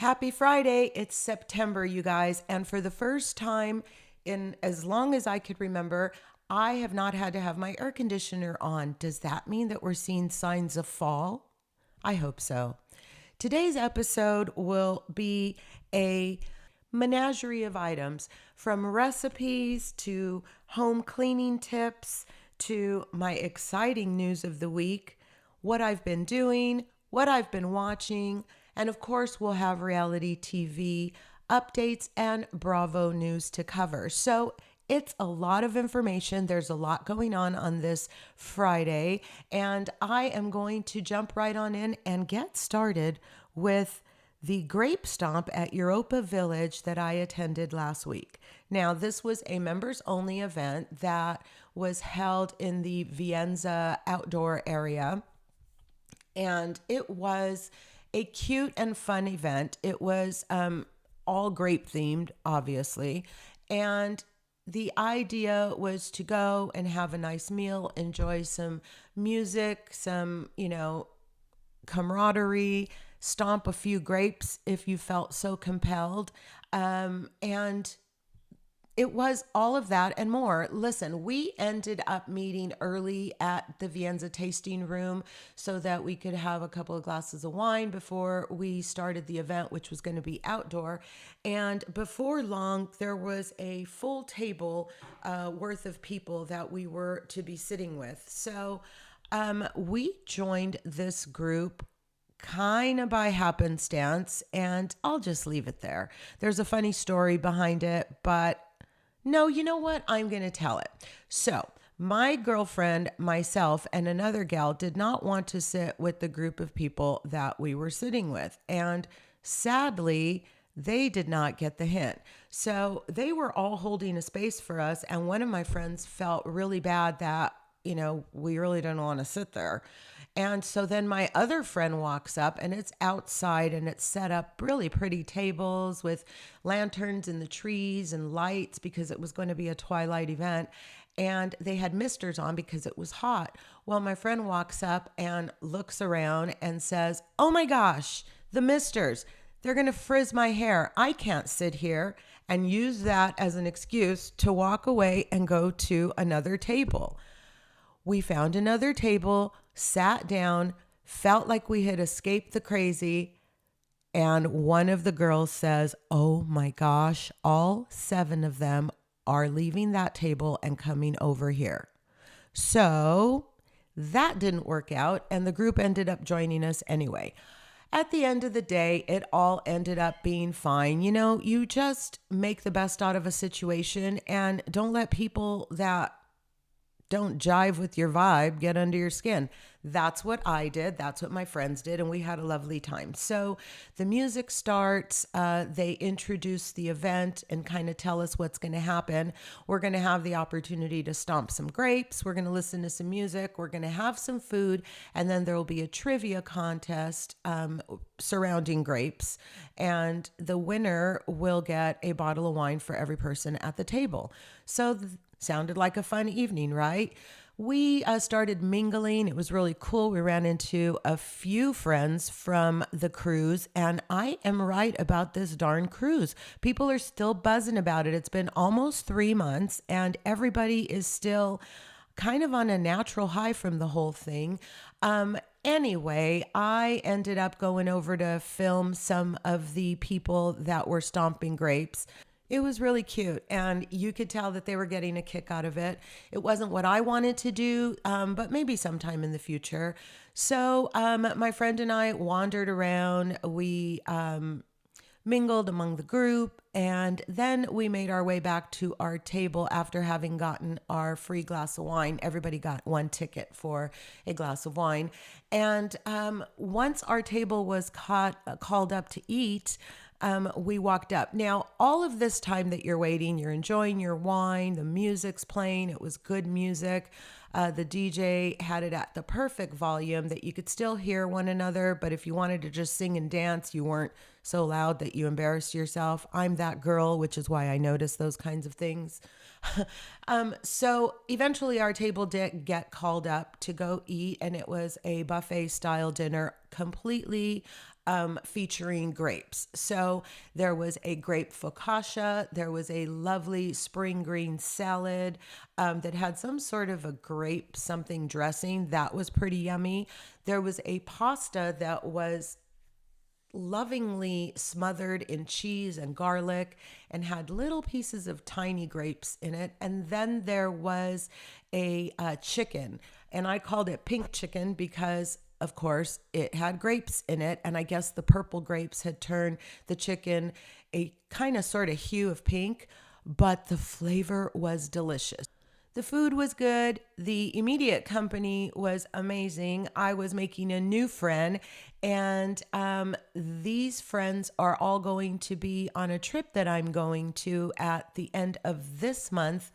Happy Friday. It's September, you guys. And for the first time in as long as I could remember, I have not had to have my air conditioner on. Does that mean that we're seeing signs of fall? I hope so. Today's episode will be a menagerie of items, from recipes to home cleaning tips to my exciting news of the week, what I've been doing, what I've been watching, and of course, we'll have reality TV updates and Bravo news to cover. So it's a lot of information. There's a lot going on this Friday, and I am going to jump right on in and get started with the Grape Stomp at Europa Village that I attended last week. Now, this was a members only event that was held in the Vienza outdoor area, and it was a cute and fun event. It was all grape themed, obviously. And the idea was to go and have a nice meal, enjoy some music, some, camaraderie, stomp a few grapes if you felt so compelled. And it was all of that and more. Listen, we ended up meeting early at the Vienza tasting room so that we could have a couple of glasses of wine before we started the event, which was going to be outdoor. And before long, there was a full table worth of people that we were to be sitting with. So we joined this group kind of by happenstance, and I'll just leave it there. There's a funny story behind it, but no, you know what? I'm going to tell it. So my girlfriend, myself, and another gal did not want to sit with the group of people that we were sitting with. And sadly, they did not get the hint. So they were all holding a space for us. And one of my friends felt really bad that, we really didn't want to sit there. And so then my other friend walks up, and it's outside, and it's set up really pretty tables with lanterns in the trees and lights because it was going to be a twilight event. And they had misters on because it was hot. Well, my friend walks up and looks around and says, "Oh my gosh, the misters, they're going to frizz my hair. I can't sit here," and use that as an excuse to walk away and go to another table. We found another table, sat down, felt like we had escaped the crazy, and one of the girls says, "Oh my gosh, all 7 of them are leaving that table and coming over here." So that didn't work out, and the group ended up joining us anyway. At the end of the day, it all ended up being fine. You just make the best out of a situation, and don't let people that don't jive with your vibe get under your skin. That's what I did. That's what my friends did. And we had a lovely time. So the music starts. They introduce the event and kind of tell us what's going to happen. We're going to have the opportunity to stomp some grapes. We're going to listen to some music. We're going to have some food. And then there will be a trivia contest surrounding grapes. And the winner will get a bottle of wine for every person at the table. So sounded like a fun evening, right? We started mingling. It was really cool. We ran into a few friends from the cruise, and I am right about this darn cruise. People are still buzzing about it. It's been almost 3 months, and everybody is still kind of on a natural high from the whole thing. Anyway, I ended up going over to film some of the people that were stomping grapes. It was really cute, and you could tell that they were getting a kick out of it. It wasn't what I wanted to do, but maybe sometime in the future. So my friend and I wandered around. We mingled among the group, and then we made our way back to our table after having gotten our free glass of wine. Everybody got 1 ticket for a glass of wine. And once our table was called up to eat, we walked up. Now, all of this time that you're waiting, you're enjoying your wine, the music's playing, it was good music. The DJ had it at the perfect volume that you could still hear one another, but if you wanted to just sing and dance, you weren't so loud that you embarrassed yourself. I'm that girl, which is why I notice those kinds of things. So eventually our table did get called up to go eat, and it was a buffet style dinner, completely featuring grapes. So there was a grape focaccia, there was a lovely spring green salad that had some sort of a grape something dressing that was pretty yummy. There was a pasta that was lovingly smothered in cheese and garlic and had little pieces of tiny grapes in it. And then there was a chicken, and I called it pink chicken because of course it had grapes in it, and I guess the purple grapes had turned the chicken a kind of sort of hue of pink, but the flavor was delicious. The food was good. The immediate company was amazing. I was making a new friend, and these friends are all going to be on a trip that I'm going to at the end of this month.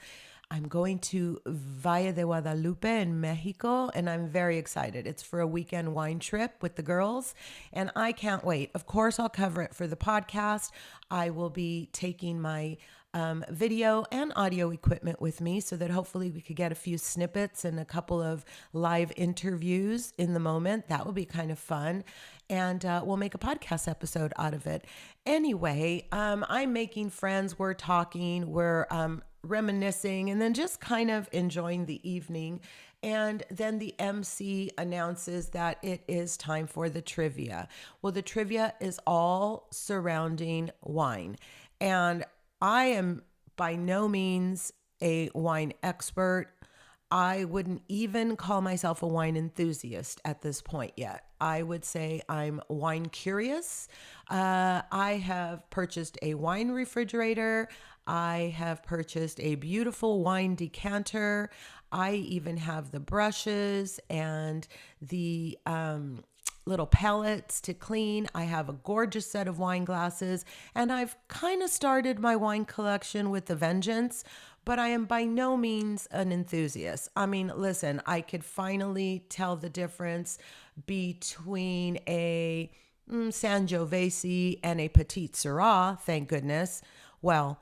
I'm going to Valle de Guadalupe in Mexico, and I'm very excited. It's for a weekend wine trip with the girls, and I can't wait. Of course, I'll cover it for the podcast. I will be taking my video and audio equipment with me so that hopefully we could get a few snippets and a couple of live interviews in the moment. That will be kind of fun. And we'll make a podcast episode out of it. Anyway, I'm making friends. We're talking. We're reminiscing and then just kind of enjoying the evening. And then the MC announces that it is time for the trivia. Well, the trivia is all surrounding wine. And I am by no means a wine expert. I wouldn't even call myself a wine enthusiast at this point yet. I would say I'm wine curious. I have purchased a wine refrigerator. I have purchased a beautiful wine decanter. I even have the brushes and the little palettes to clean. I have a gorgeous set of wine glasses, and I've kind of started my wine collection with a vengeance, but I am by no means an enthusiast. I mean, listen, I could finally tell the difference between a Sangiovese and a Petite Syrah, thank goodness. Well,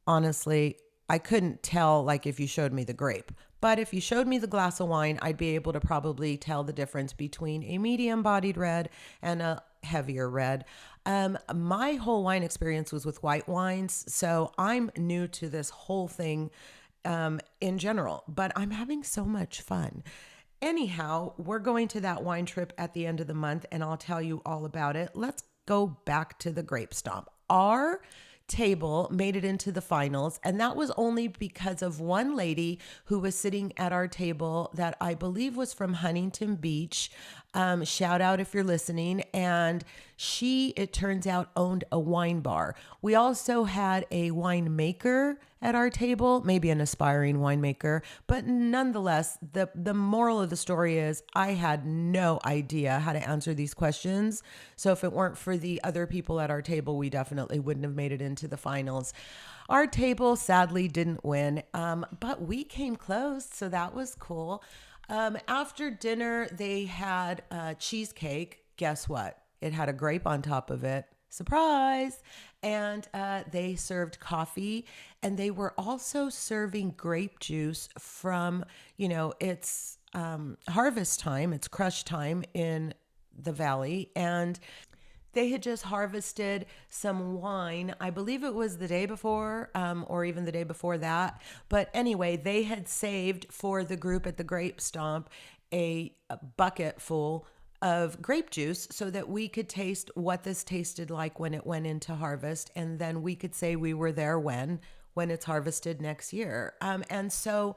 honestly, I couldn't tell like if you showed me the grape. But if you showed me the glass of wine, I'd be able to probably tell the difference between a medium-bodied red and a heavier red. My whole wine experience was with white wines, so I'm new to this whole thing in general, but I'm having so much fun. Anyhow, we're going to that wine trip at the end of the month, and I'll tell you all about it. Let's go back to the Grape Stomp. Our table made it into the finals, and that was only because of one lady who was sitting at our table that I believe was from Huntington Beach. Shout out if you're listening. And she, it turns out, owned a wine bar. We also had a winemaker at our table, maybe an aspiring winemaker, but nonetheless, the moral of the story is I had no idea how to answer these questions. So if it weren't for the other people at our table, we definitely wouldn't have made it into the finals. Our table sadly didn't win, but we came close, so that was cool. After dinner, they had cheesecake. Guess what? It had a grape on top of it. Surprise! And they served coffee, and they were also serving grape juice from, it's harvest time, it's crush time in the valley, and they had just harvested some wine. I believe it was the day before, or even the day before that. But anyway, they had saved for the group at the Grape Stomp a bucket full of grape juice so that we could taste what this tasted like when it went into harvest. And then we could say we were there when it's harvested next year. And so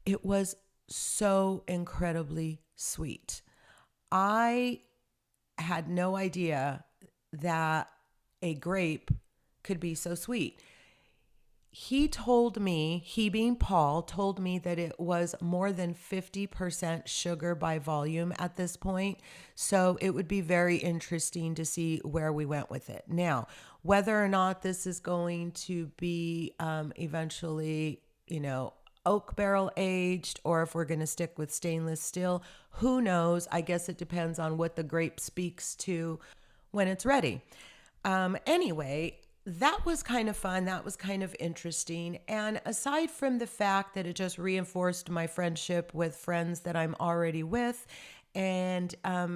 it was so incredibly sweet. I had no idea that a grape could be so sweet. He told me, he being Paul, told me that it was more than 50% sugar by volume at this point. So it would be very interesting to see where we went with it. Now, whether or not this is going to be eventually, oak barrel aged, or if we're going to stick with stainless steel, who knows? I guess it depends on what the grape speaks to when it's ready. Anyway, that was kind of fun. That was kind of interesting. And aside from the fact that it just reinforced my friendship with friends that I'm already with, and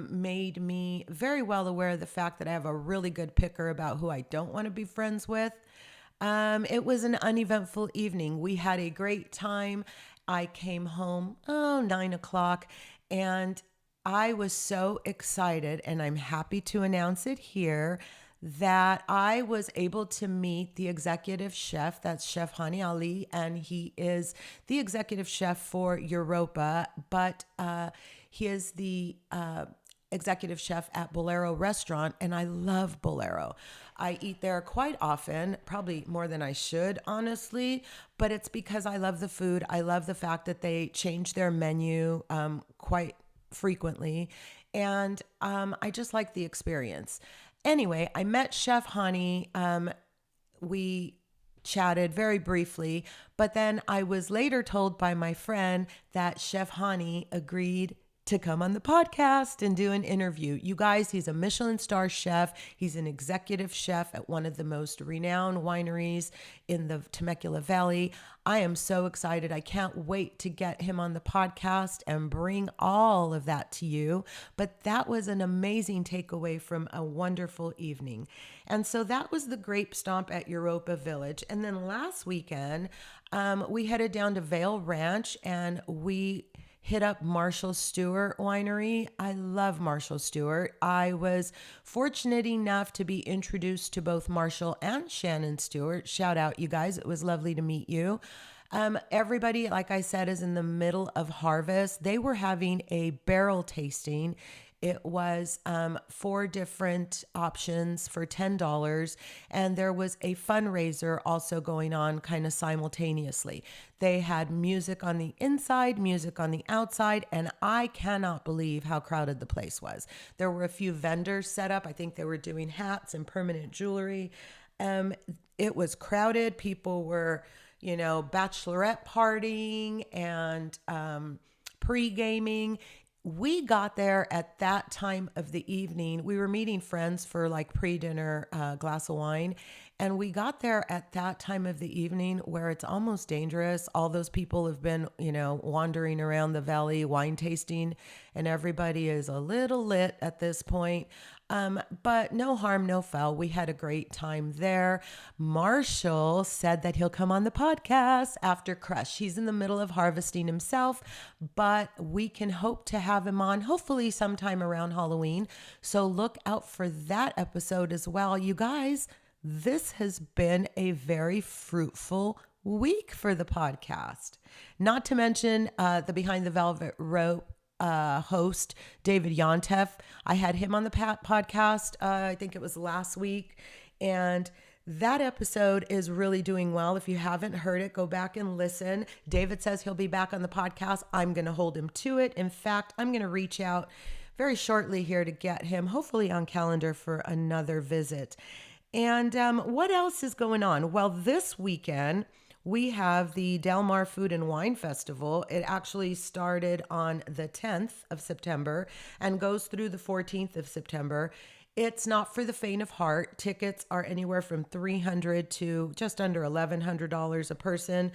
made me very well aware of the fact that I have a really good picker about who I don't want to be friends with. It was an uneventful evening. We had a great time. I came home, 9 o'clock, and I was so excited, and I'm happy to announce it here that I was able to meet the executive chef. That's Chef Hani Ali, and he is the executive chef for Europa, but he is the executive chef at Bolero Restaurant, and I love Bolero. I eat there quite often, probably more than I should, honestly, but it's because I love the food. I love the fact that they change their menu quite frequently, and I just like the experience. Anyway, I met Chef Hani. We chatted very briefly, but then I was later told by my friend that Chef Hani agreed to come on the podcast and do an interview. You guys, he's a Michelin star chef. He's an executive chef at one of the most renowned wineries in the Temecula Valley. I am so excited. I can't wait to get him on the podcast and bring all of that to you. But that was an amazing takeaway from a wonderful evening. And so that was the Grape Stomp at Europa Village. And then last weekend, we headed down to Vail Ranch and we hit up Marshall Stuart Winery. I love Marshall Stuart. I was fortunate enough to be introduced to both Marshall and Shannon Stewart. Shout out, you guys. It was lovely to meet you. Everybody, like I said, is in the middle of harvest. They were having a barrel tasting. It was 4 different options for $10, and there was a fundraiser also going on kind of simultaneously. They had music on the inside, music on the outside, and I cannot believe how crowded the place was. There were a few vendors set up. I think they were doing hats and permanent jewelry. It was crowded. People were, bachelorette partying and pre-gaming. We got there at that time of the evening. We were meeting friends for like pre-dinner glass of wine. And we got there at that time of the evening where it's almost dangerous. All those people have been, wandering around the valley, wine tasting, and everybody is a little lit at this point. But no harm, no foul. We had a great time there. Marshall said that he'll come on the podcast after Crush. He's in the middle of harvesting himself, but we can hope to have him on hopefully sometime around Halloween. So look out for that episode as well. You guys, this has been a very fruitful week for the podcast. Not to mention the Behind the Velvet Rope host, David Yontef. I had him on the podcast, I think it was last week. And that episode is really doing well. If you haven't heard it, go back and listen. David says he'll be back on the podcast. I'm going to hold him to it. In fact, I'm going to reach out very shortly here to get him hopefully on calendar for another visit. And what else is going on? Well, this weekend, we have the Del Mar Food and Wine Festival. It actually started on the 10th of September and goes through the 14th of September. It's not for the faint of heart. Tickets are anywhere from $300 to just under $1,100 a person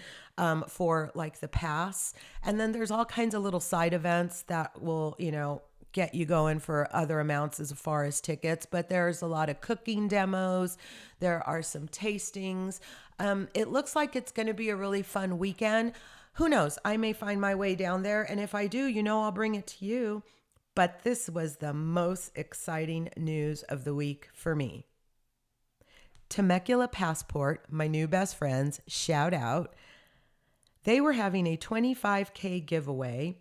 for like the pass. And then there's all kinds of little side events that will, get you going for other amounts as far as tickets. But there's a lot of cooking demos. There are some tastings. It looks like it's going to be a really fun weekend. Who knows? I may find my way down there. And if I do, I'll bring it to you. But this was the most exciting news of the week for me. Temecula Passport, my new best friends, shout out. They were having a $25K giveaway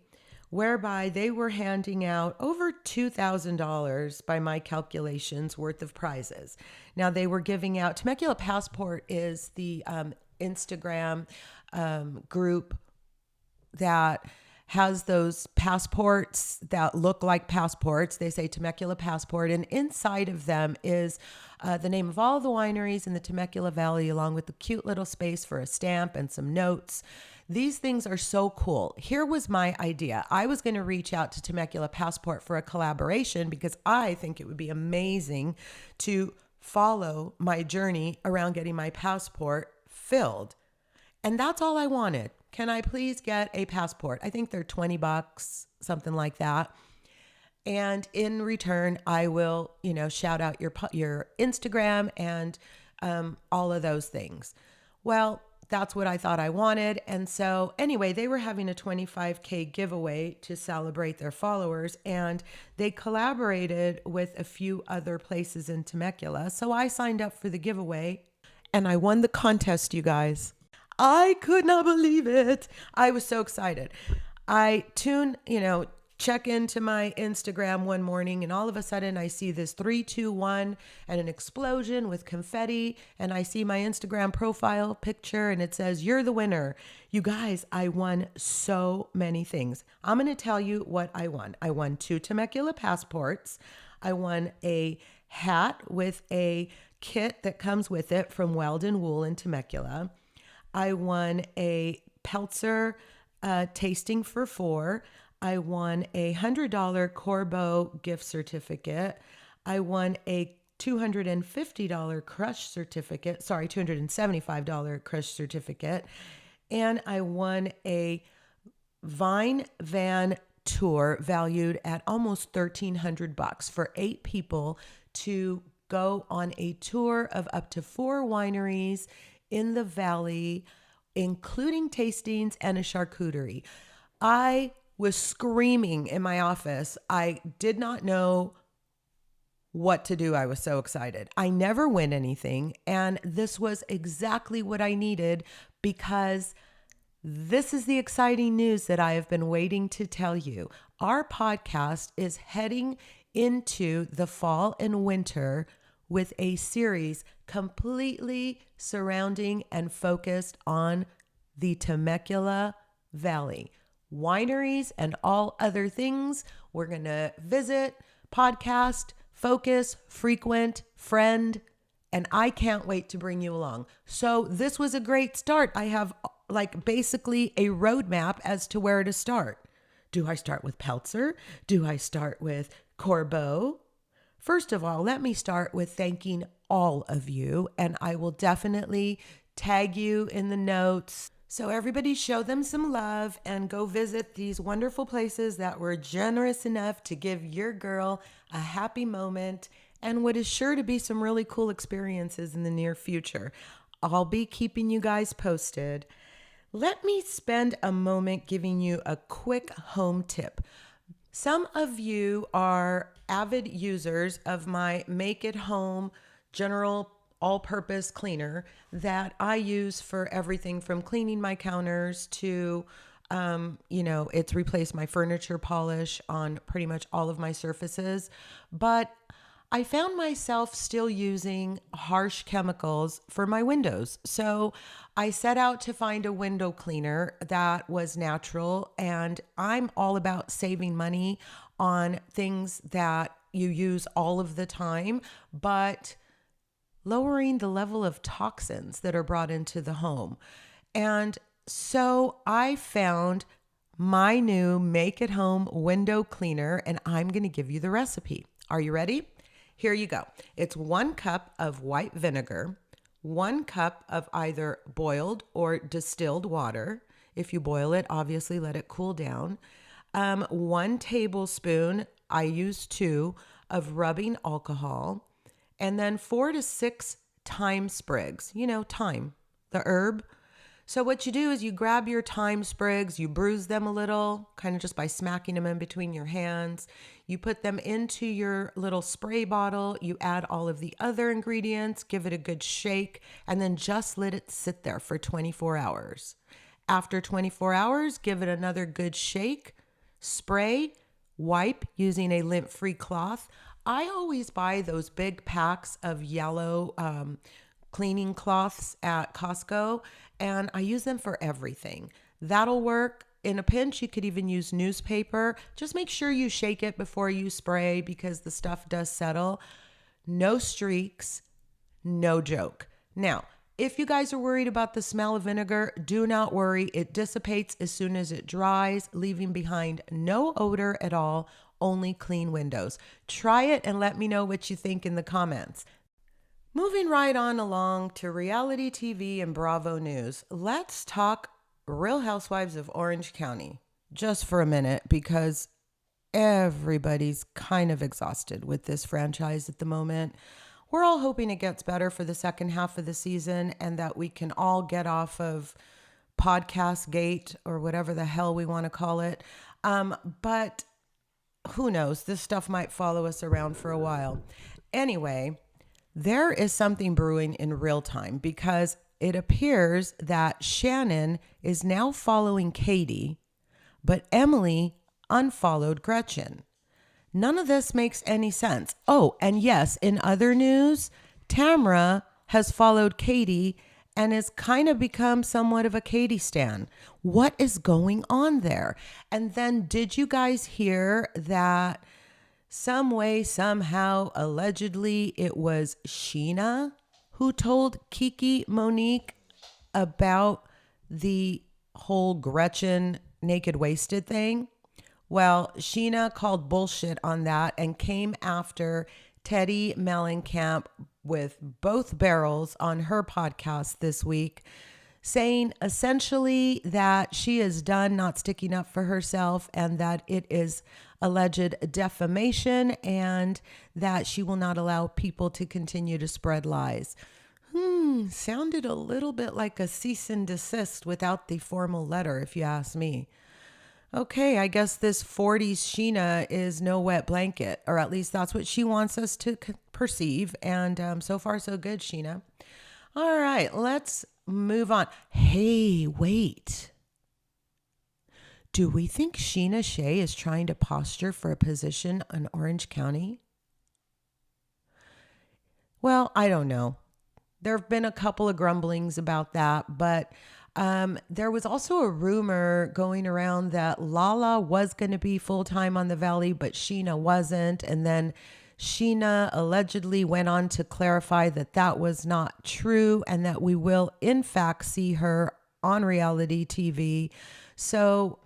whereby they were handing out over $2,000 by my calculations worth of prizes. Now they were giving out, Temecula Passport is the Instagram group that has those passports that look like passports. They say Temecula Passport, and inside of them is the name of all the wineries in the Temecula Valley, along with the cute little space for a stamp and some notes. These things are so cool. Here was my idea. I was going to reach out to Temecula Passport for a collaboration because I think it would be amazing to follow my journey around getting my passport filled. And that's all I wanted. Can I please get a passport? I think they're $20, something like that. And in return, I will, shout out your Instagram and all of those things. Well, that's what I thought I wanted. And so, anyway, they were having a 25K giveaway to celebrate their followers, and they collaborated with a few other places in Temecula. So I signed up for the giveaway and I won the contest, you guys. I could not believe it. I was so excited. I check into my Instagram one morning, and all of a sudden I see this 3, 2, 1 and an explosion with confetti. And I see my Instagram profile picture and it says, "You're the winner." You guys, I won so many things. I'm going to tell you what I won. I won 2 Temecula passports. I won a hat with a kit that comes with it from Weldon Wool in Temecula. I won a Peltzer tasting for 4. I won a $100 Corbeau gift certificate. I won a $250 crush certificate. Sorry, $275 crush certificate. And I won a Vine van tour valued at almost $1,300 for 8 people to go on a tour of up to 4 wineries in the valley, including tastings and a charcuterie. I was screaming in my office. I did not know what to do. I was so excited. I never win anything, and this was exactly what I needed, because this is the exciting news that I have been waiting to tell you. Our podcast is heading into the fall and winter with a series completely surrounding and focused on the Temecula Valley. Wineries and all other things we're going to visit, podcast, focus, frequent, friend, and I can't wait to bring you along. So this was a great start. I have basically a roadmap as to where to start. Do I start with Peltzer? Do I start with Corbeau? First of all, let me start with thanking all of you, and I will definitely tag you in the notes. So everybody show them some love and go visit these wonderful places that were generous enough to give your girl a happy moment and what is sure to be some really cool experiences in the near future. I'll be keeping you guys posted. Let me spend a moment giving you a quick home tip. Some of you are avid users of my Make It Home general all-purpose cleaner that I use for everything from cleaning my counters to, it's replaced my furniture polish on pretty much all of my surfaces. But I found myself still using harsh chemicals for my windows. So I set out to find a window cleaner that was natural, and I'm all about saving money on things that you use all of the time, but lowering the level of toxins that are brought into the home. And so I found my new Make It Home window cleaner, and I'm going to give you the recipe. Are you ready? Here you go. It's 1 cup of white vinegar, 1 cup of either boiled or distilled water. If you boil it, obviously let it cool down. 1 tablespoon, I use 2, of rubbing alcohol. And then 4 to 6 thyme sprigs, thyme, the herb. So what you do is you grab your thyme sprigs, you bruise them a little, kind of just by smacking them in between your hands. You put them into your little spray bottle. You add all of the other ingredients, give it a good shake, and then just let it sit there for 24 hours. After 24 hours, give it another good shake, spray, wipe using a lint-free cloth. I always buy those big packs of yellow cleaning cloths at Costco, and I use them for everything. That'll work. In a pinch, you could even use newspaper. Just make sure you shake it before you spray because the stuff does settle. No streaks, no joke. Now, if you guys are worried about the smell of vinegar, do not worry. It dissipates as soon as it dries, leaving behind no odor at all. Only clean windows. Try it and let me know what you think in the comments. Moving right on along to reality TV and Bravo News. Let's talk Real Housewives of Orange County just for a minute, because everybody's kind of exhausted with this franchise at the moment. We're all hoping it gets better for the second half of the season and that we can all get off of podcast gate or whatever the hell we want to call it. But who knows? This stuff might follow us around for a while. Anyway, there is something brewing in real time because it appears that Shannon is now following Katie, but Emily unfollowed Gretchen. None of this makes any sense. Oh, and yes, in other news, Tamra has followed Katie and has kind of become somewhat of a Katie stan. What is going on there? And then did you guys hear that some way, somehow, allegedly, it was Sheena who told Kiki Monique about the whole Gretchen naked wasted thing? Well, Sheena called bullshit on that and came after Teddy Mellencamp with both barrels on her podcast this week, saying essentially that she is done not sticking up for herself and that it is alleged defamation and that she will not allow people to continue to spread lies. Sounded a little bit like a cease and desist without the formal letter, if you ask me. Okay, I guess this 40s Sheena is no wet blanket, or at least that's what she wants us to perceive. And so far, so good, Sheena. All right, let's move on. Hey, wait. Do we think Sheena Shea is trying to posture for a position in Orange County? Well, I don't know. There have been a couple of grumblings about that, but there was also a rumor going around that Lala was going to be full-time on the Valley, but Sheena wasn't. And then Sheena allegedly went on to clarify that that was not true and that we will, in fact, see her on reality TV. So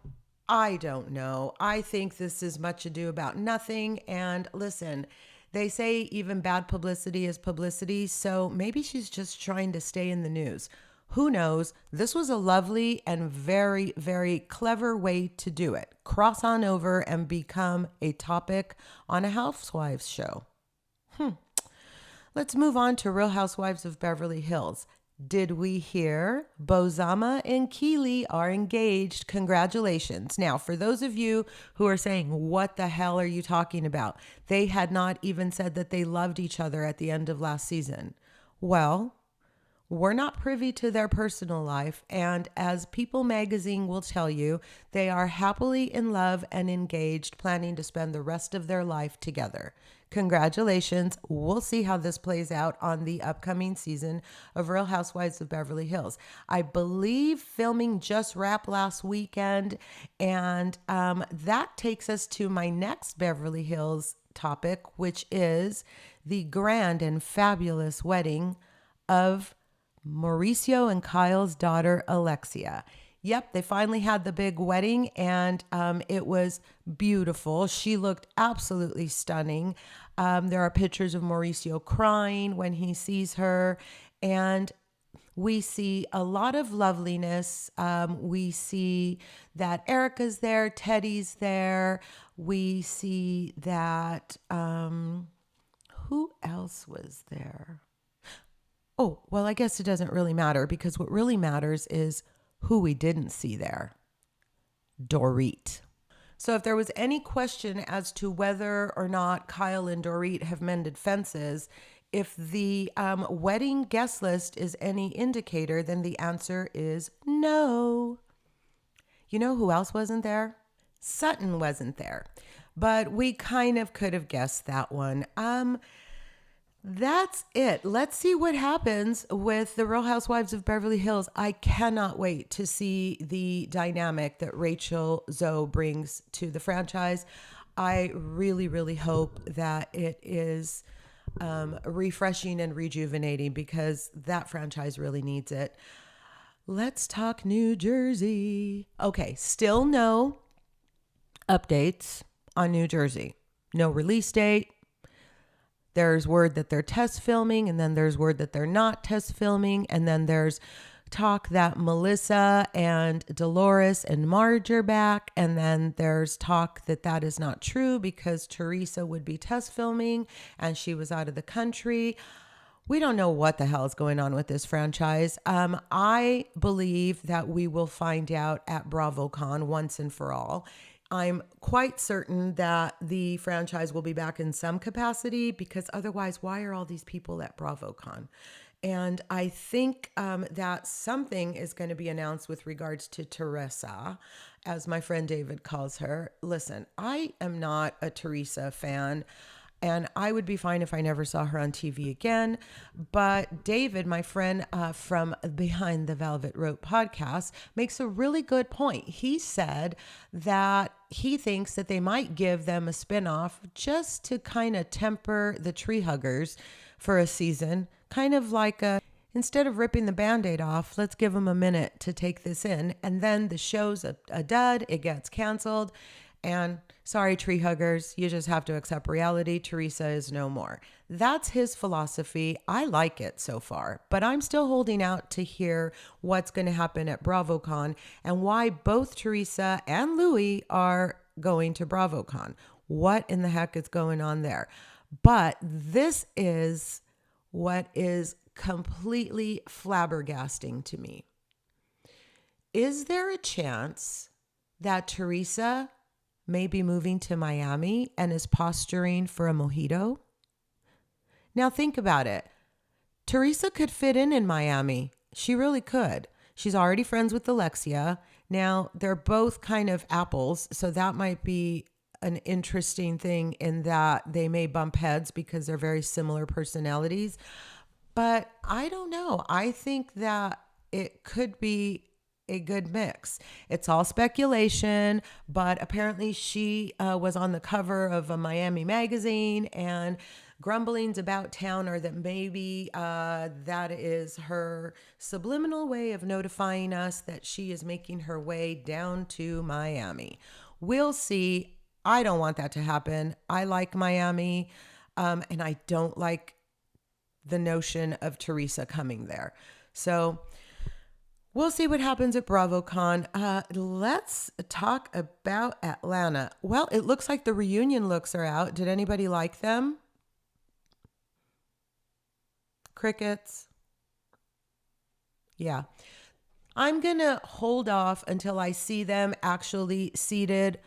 I don't know. I think this is much ado about nothing. And listen, they say even bad publicity is publicity. So maybe she's just trying to stay in the news. Who knows? This was a lovely and very, very clever way to do it. Cross on over and become a topic on a Housewives show. Let's move on to Real Housewives of Beverly Hills. Did we hear Bozama and Keely are engaged? Congratulations. Now, for those of you who are saying, what the hell are you talking about? They had not even said that they loved each other at the end of last season. Well, we're not privy to their personal life, and as People magazine will tell you, they are happily in love and engaged, planning to spend the rest of their life together. Congratulations. We'll see how this plays out on the upcoming season of Real Housewives of Beverly Hills. I believe filming just wrapped last weekend, and that takes us to my next Beverly Hills topic, which is the grand and fabulous wedding of Mauricio and Kyle's daughter, Alexia. Yep, they finally had the big wedding and it was beautiful. She looked absolutely stunning. There are pictures of Mauricio crying when he sees her, and we see a lot of loveliness. We see that Erica's there, Teddy's there. We see that, who else was there? Oh, well, I guess it doesn't really matter because what really matters is who we didn't see there. Dorit. So if there was any question as to whether or not Kyle and Dorit have mended fences, if the wedding guest list is any indicator, then the answer is no. You know who else wasn't there? Sutton wasn't there, but we kind of could have guessed that one. That's it. Let's see what happens with the Real Housewives of Beverly Hills. I cannot wait to see the dynamic that Rachel Zoe brings to the franchise. I really, really hope that it is refreshing and rejuvenating because that franchise really needs it. Let's talk New Jersey. Okay, still no updates on New Jersey. No release date. There's word that they're test filming, and then there's word that they're not test filming, and then there's talk that Melissa and Dolores and Marge are back. And then there's talk that that is not true because Teresa would be test filming and she was out of the country. We don't know what the hell is going on with this franchise. I believe that we will find out at BravoCon once and for all. I'm quite certain that the franchise will be back in some capacity because otherwise, why are all these people at BravoCon? And I think that something is going to be announced with regards to Teresa, as my friend David calls her. Listen, I am not a Teresa fan. And I would be fine if I never saw her on TV again. But David, my friend from Behind the Velvet Rope podcast, makes a really good point. He said that he thinks that they might give them a spinoff just to kind of temper the tree huggers for a season, kind of like instead of ripping the Band-Aid off, let's give them a minute to take this in. And then the show's a dud, it gets canceled. And sorry, tree huggers, you just have to accept reality. Teresa is no more. That's his philosophy. I like it so far, but I'm still holding out to hear what's going to happen at BravoCon and why both Teresa and Louis are going to BravoCon. What in the heck is going on there? But this is what is completely flabbergasting to me. Is there a chance that Teresa may be moving to Miami and is posturing for a mojito? Now think about it. Teresa could fit in Miami. She really could. She's already friends with Alexia. Now they're both kind of apples, so that might be an interesting thing in that they may bump heads because they're very similar personalities. But I don't know. I think that it could be a good mix. It's all speculation, but apparently she was on the cover of a Miami magazine, and grumblings about town are that maybe that is her subliminal way of notifying us that she is making her way down to Miami. We'll see. I don't want that to happen. I like Miami, and I don't like the notion of Teresa coming there. So we'll see what happens at BravoCon. Let's talk about Atlanta. Well, it looks like the reunion looks are out. Did anybody like them? Crickets? Yeah. I'm going to hold off until I see them actually seated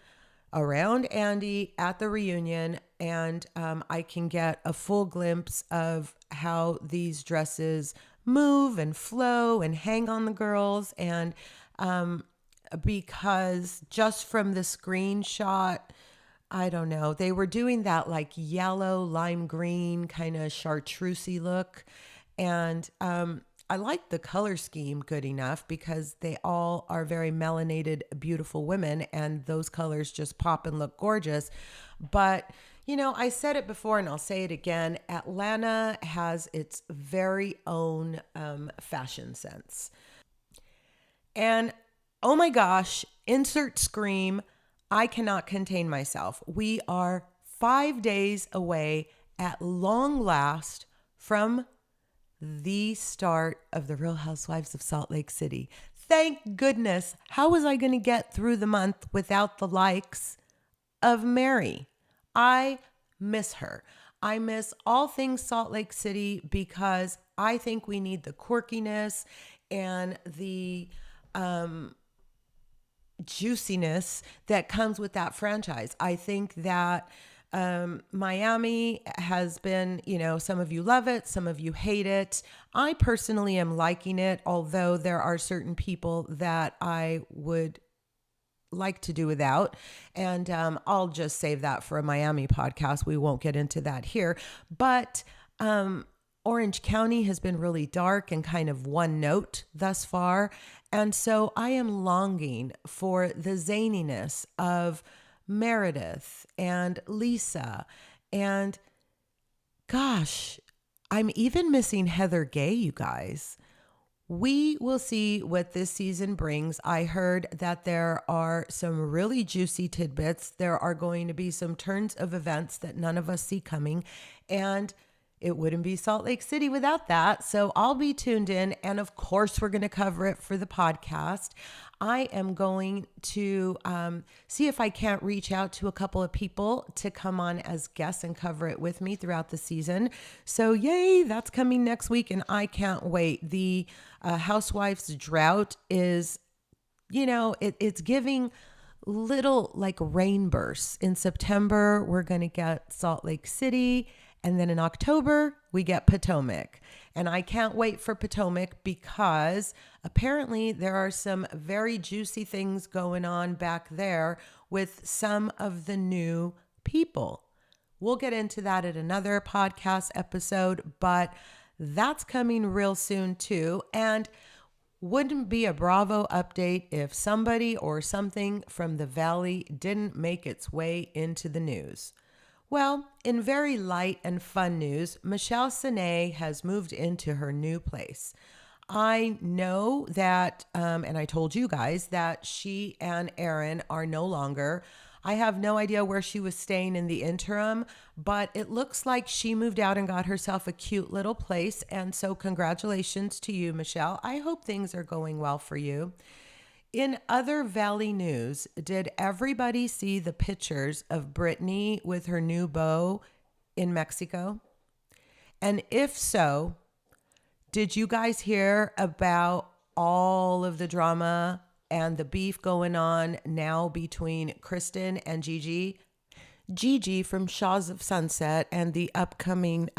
around Andy at the reunion, and I can get a full glimpse of how these dresses move and flow and hang on the girls. And because just from the screenshot, I don't know, they were doing that like yellow, lime green kind of chartreusey look. And I like the color scheme good enough because they all are very melanated, beautiful women, and those colors just pop and look gorgeous. But you know, I said it before and I'll say it again. Atlanta has its very own fashion sense. And oh my gosh, insert scream. I cannot contain myself. We are 5 days away at long last from the start of the Real Housewives of Salt Lake City. Thank goodness. How was I going to get through the month without the likes of Mary? I miss her. I miss all things Salt Lake City because I think we need the quirkiness and the juiciness that comes with that franchise. I think that Miami has been, you know, some of you love it, some of you hate it. I personally am liking it, although there are certain people that I would like to do without. And I'll just save that for a Miami podcast. We won't get into that here. But Orange County has been really dark and kind of one note thus far. And so I am longing for the zaniness of Meredith and Lisa. And gosh, I'm even missing Heather Gay, you guys. We will see what this season brings. I heard that there are some really juicy tidbits. There are going to be some turns of events that none of us see coming. And It wouldn't be Salt Lake City without that. So I'll be tuned in. And of course, we're going to cover it for the podcast. I am going to see if I can't reach out to a couple of people to come on as guests and cover it with me throughout the season. So yay, that's coming next week. And I can't wait. The Housewives drought is, it's giving little like rain bursts. In September, we're going to get Salt Lake City. And then in October, we get Potomac. And I can't wait for Potomac because apparently there are some very juicy things going on back there with some of the new people. We'll get into that at another podcast episode, but that's coming real soon too. And wouldn't be a Bravo update if somebody or something from the Valley didn't make its way into the news. Well, in very light and fun news, Michelle Sine has moved into her new place. I know that, and I told you guys that she and Aaron are no longer. I have no idea where she was staying in the interim, but it looks like she moved out and got herself a cute little place. And so congratulations to you, Michelle. I hope things are going well for you. In other Valley news, did everybody see the pictures of Brittany with her new beau in Mexico? And if so, did you guys hear about all of the drama and the beef going on now between Kristen and Gigi? Gigi from Shaws of Sunset and the upcoming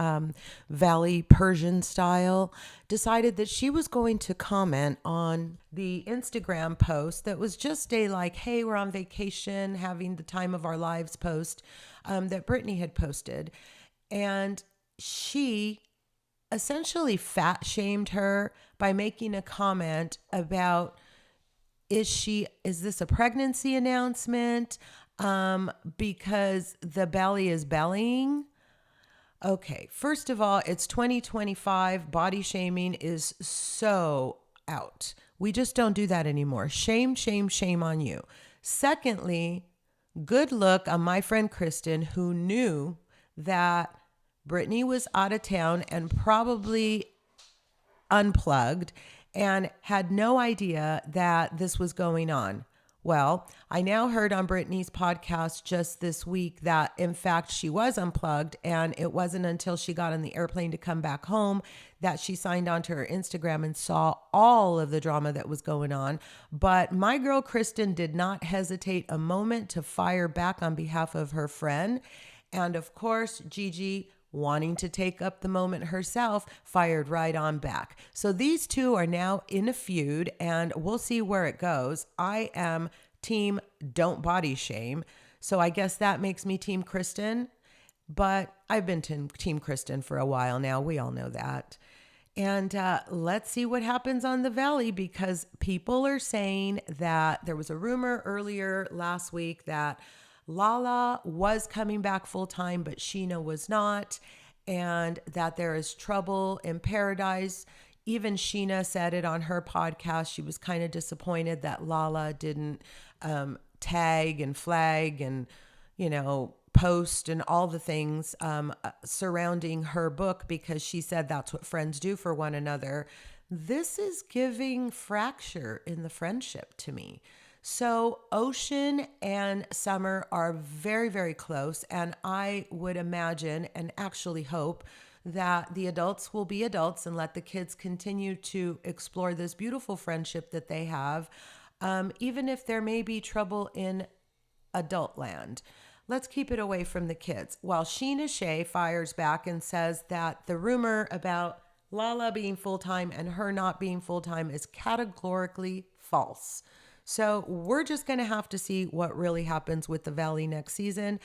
Valley Persian style decided that she was going to comment on the Instagram post that was just a like, hey, we're on vacation, having the time of our lives post that Brittany had posted. And she essentially fat shamed her by making a comment about, is this a pregnancy announcement? Because the belly is bellying. Okay, first of all, it's 2025. Body shaming is so out. We just don't do that anymore. Shame, shame, shame on you. Secondly, good look on my friend Kristen, who knew that Brittany was out of town and probably unplugged and had no idea that this was going on. Well, I now heard on Brittany's podcast just this week that, in fact, she was unplugged, and it wasn't until she got on the airplane to come back home that she signed onto her Instagram and saw all of the drama that was going on. But my girl Kristen did not hesitate a moment to fire back on behalf of her friend. And of course, Gigi, wanting to take up the moment herself, fired right on back. So these two are now in a feud, and we'll see where it goes. I am team don't body shame. So I guess that makes me team Kristen, but I've been team Kristen for a while now. We all know that. And let's see what happens on the Valley, because people are saying that there was a rumor earlier last week that Lala was coming back full time, but Sheena was not, and that there is trouble in paradise. Even Sheena said it on her podcast. She was kind of disappointed that Lala didn't tag and flag and, post and all the things surrounding her book, because she said that's what friends do for one another. This is giving fracture in the friendship to me. So Ocean and Summer are very, very close. And I would imagine and actually hope that the adults will be adults and let the kids continue to explore this beautiful friendship that they have, even if there may be trouble in adult land. Let's keep it away from the kids. While Sheena Shea fires back and says that the rumor about Lala being full-time and her not being full-time is categorically false. So we're just going to have to see what really happens with the Valley next season.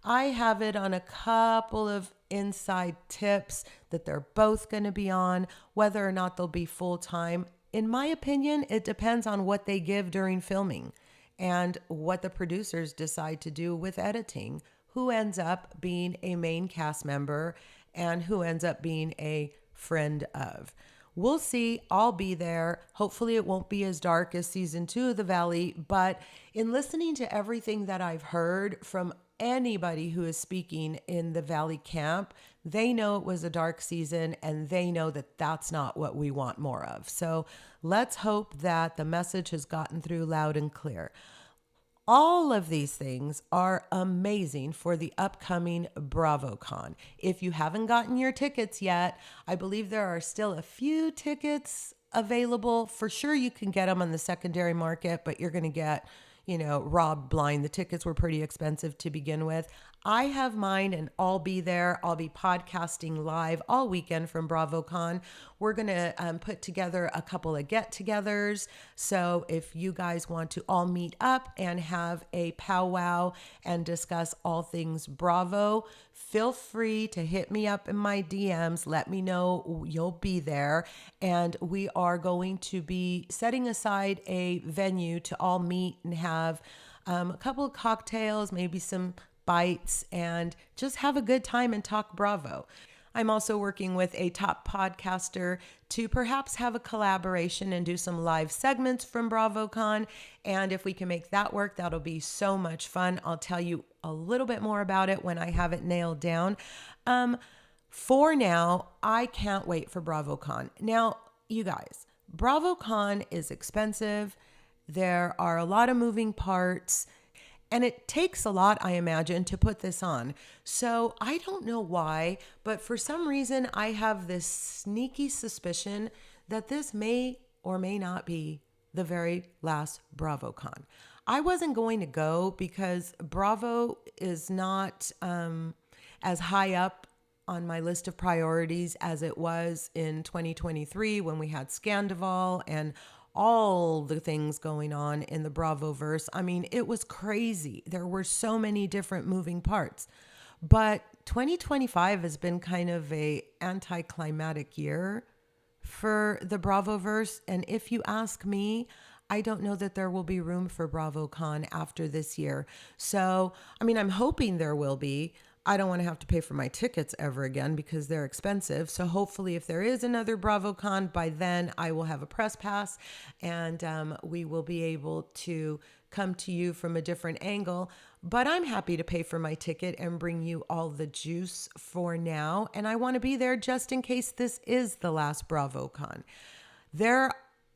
I have it on a couple of inside tips that they're both going to be on. Whether or not they'll be full-time, in my opinion, it depends on what they give during filming and what the producers decide to do with editing, who ends up being a main cast member and who ends up being a friend of. We'll see. I'll be there. Hopefully it won't be as dark as season 2 of The Valley, but in listening to everything that I've heard from anybody who is speaking in the Valley camp, they know it was a dark season and they know that that's not what we want more of. So let's hope that the message has gotten through loud and clear. All of these things are amazing for the upcoming BravoCon. If you haven't gotten your tickets yet, I believe there are still a few tickets available. For sure, you can get them on the secondary market, but you're going to get, robbed blind. The tickets were pretty expensive to begin with. I have mine and I'll be there. I'll be podcasting live all weekend from BravoCon. We're going to put together a couple of get-togethers. So if you guys want to all meet up and have a powwow and discuss all things Bravo, feel free to hit me up in my DMs. Let me know you'll be there. And we are going to be setting aside a venue to all meet and have a couple of cocktails, maybe some bites, and just have a good time and talk Bravo. I'm also working with a top podcaster to perhaps have a collaboration and do some live segments from BravoCon. And if we can make that work, that'll be so much fun. I'll tell you a little bit more about it when I have it nailed down. For now, I can't wait for BravoCon. Now, you guys, BravoCon is expensive. There are a lot of moving parts. And it takes a lot, I imagine, to put this on. So I don't know why, but for some reason, I have this sneaky suspicion that this may or may not be the very last BravoCon. I wasn't going to go because Bravo is not as high up on my list of priorities as it was in 2023 when we had Scandival and all the things going on in the Bravoverse. I mean, it was crazy. There were so many different moving parts. But 2025 has been kind of a anticlimactic year for the Bravoverse. And if you ask me, I don't know that there will be room for BravoCon after this year. So, I mean, I'm hoping there will be. I don't want to have to pay for my tickets ever again because they're expensive. So hopefully if there is another BravoCon, by then I will have a press pass and we will be able to come to you from a different angle. But I'm happy to pay for my ticket and bring you all the juice for now. And I want to be there just in case this is the last BravoCon. There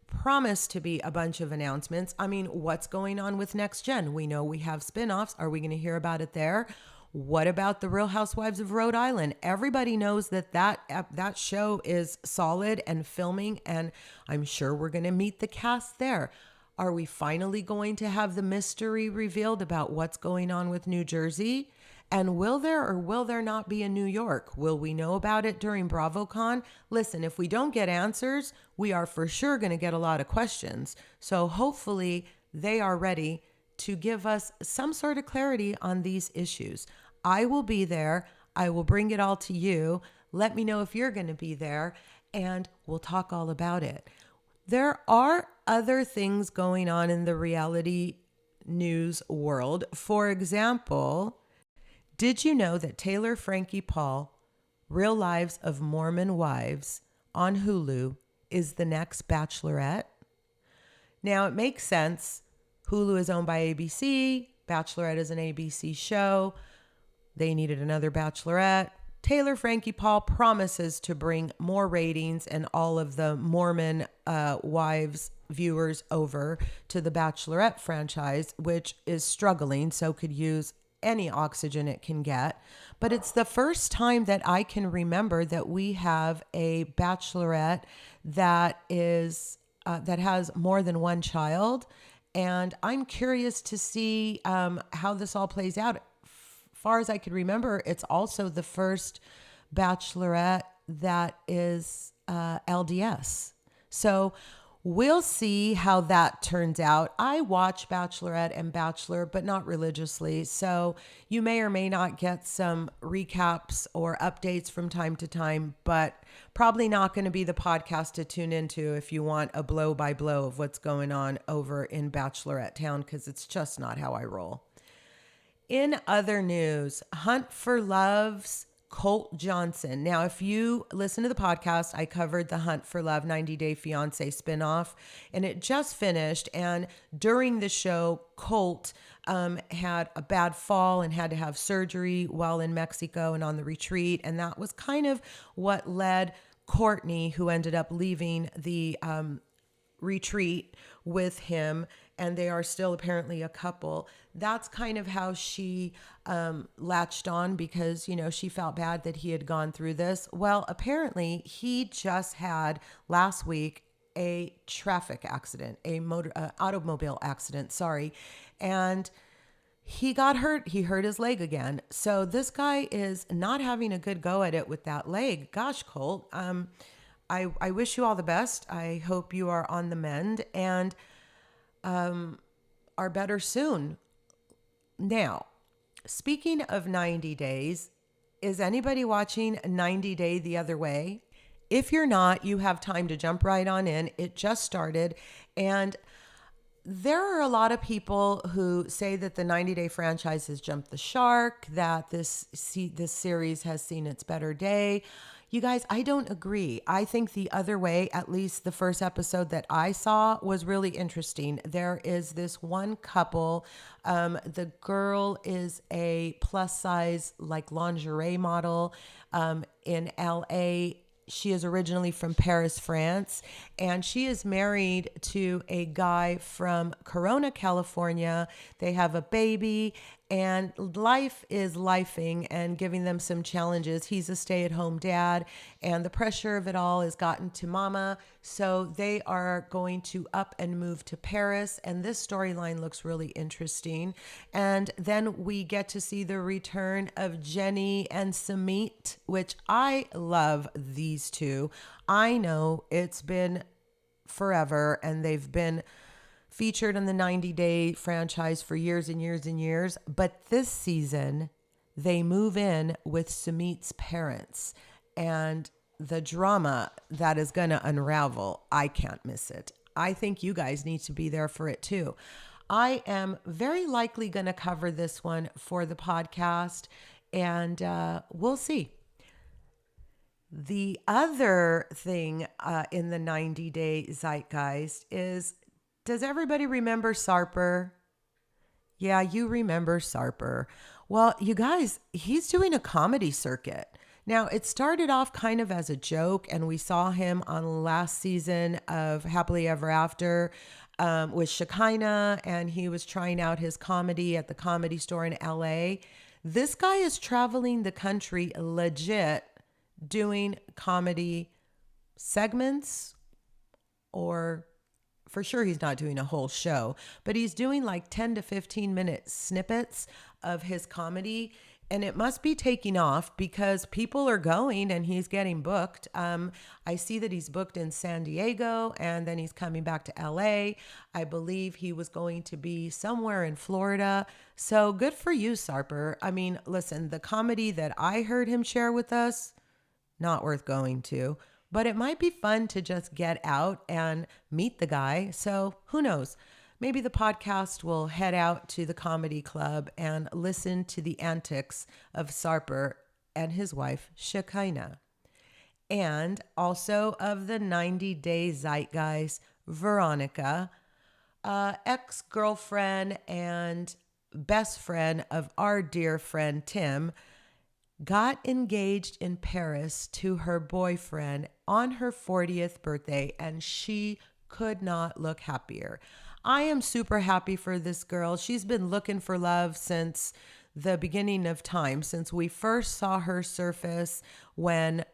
promised to be a bunch of announcements. I mean, what's going on with Next Gen? We know we have spinoffs. Are we going to hear about it there? What about the Real Housewives of Rhode Island? Everybody knows that show is solid and filming, and I'm sure we're going to meet the cast there. Are we finally going to have the mystery revealed about what's going on with New Jersey? And will there or will there not be a New York? Will we know about it during BravoCon? Listen, if we don't get answers, we are for sure going to get a lot of questions. So hopefully they are ready to give us some sort of clarity on these issues. I will be there. I will bring it all to you. Let me know if you're going to be there and we'll talk all about it. There are other things going on in the reality news world. For example, did you know that Taylor Frankie Paul, Real Lives of Mormon Wives on Hulu is the next Bachelorette? Now, it makes sense. Hulu is owned by ABC. Bachelorette is an ABC show. They needed another Bachelorette. Taylor Frankie Paul promises to bring more ratings and all of the Mormon wives viewers over to the Bachelorette franchise, which is struggling, so could use any oxygen it can get. But it's the first time that I can remember that we have a Bachelorette that is that has more than one child. And I'm curious to see how this all plays out. Far as I could remember, it's also the first Bachelorette that is LDS. So we'll see how that turns out. I watch Bachelorette and Bachelor, but not religiously. So you may or may not get some recaps or updates from time to time, but probably not going to be the podcast to tune into if you want a blow by blow of what's going on over in Bachelorette Town, because it's just not how I roll. In other news, Hunt for Love's Colt Johnson. Now, if you listen to the podcast, I covered the Hunt for Love 90 Day Fiancé spinoff, and it just finished. And during the show, Colt had a bad fall and had to have surgery while in Mexico and on the retreat. And that was kind of what led Courtney, who ended up leaving the retreat with him, and they are still apparently a couple. That's kind of how she latched on, because, you know, she felt bad that he had gone through this. Well, apparently he just had last week a traffic accident, automobile accident, sorry. And he got hurt. He hurt his leg again. So this guy is not having a good go at it with that leg. Gosh, Colt, I wish you all the best. I hope you are on the mend and are better soon. Now, speaking of 90 days, is anybody watching 90 Day the Other Way? If you're not, you have time to jump right on in. It just started, and there are a lot of people who say that the 90 Day franchise has jumped the shark, that this series has seen its better day. You guys, I don't agree. I think The Other Way, at least the first episode that I saw, was really interesting. There is this one couple. The girl is a plus size, like, lingerie model in LA. She is originally from Paris, France, and she is married to a guy from Corona, California. They have a baby, and life is lifing and giving them some challenges. He's a stay-at-home dad, and the pressure of it all has gotten to mama. So they are going to up and move to Paris, and this storyline looks really interesting. And then we get to see the return of Jenny and Samit, which I love these two. I know it's been forever, and they've been featured in the 90 Day franchise for years and years and years. But this season, they move in with Sumit's parents, and the drama that is going to unravel, I can't miss it. I think you guys need to be there for it too. I am very likely going to cover this one for the podcast, and we'll see. The other thing in the 90 Day zeitgeist is, does everybody remember Sarper? Yeah, you remember Sarper. Well, you guys, he's doing a comedy circuit. Now, it started off kind of as a joke, and we saw him on last season of Happily Ever After with Shekinah, and he was trying out his comedy at the Comedy Store in LA. This guy is traveling the country legit, doing comedy segments, or for sure he's not doing a whole show, but he's doing like 10 to 15 minute snippets of his comedy. And it must be taking off because people are going and he's getting booked. I see that he's booked in San Diego, and then he's coming back to LA. I believe he was going to be somewhere in Florida. So good for you, Sarper. I mean, listen, the comedy that I heard him share with us, not worth going to. But it might be fun to just get out and meet the guy. So who knows? Maybe the podcast will head out to the comedy club and listen to the antics of Sarper and his wife, Shekinah. And also of the 90 Day zeitgeist, Veronica, ex-girlfriend and best friend of our dear friend Tim, got engaged in Paris to her boyfriend on her 40th birthday, and she could not look happier. I am super happy for this girl. She's been looking for love since the beginning of time, since we first saw her surface when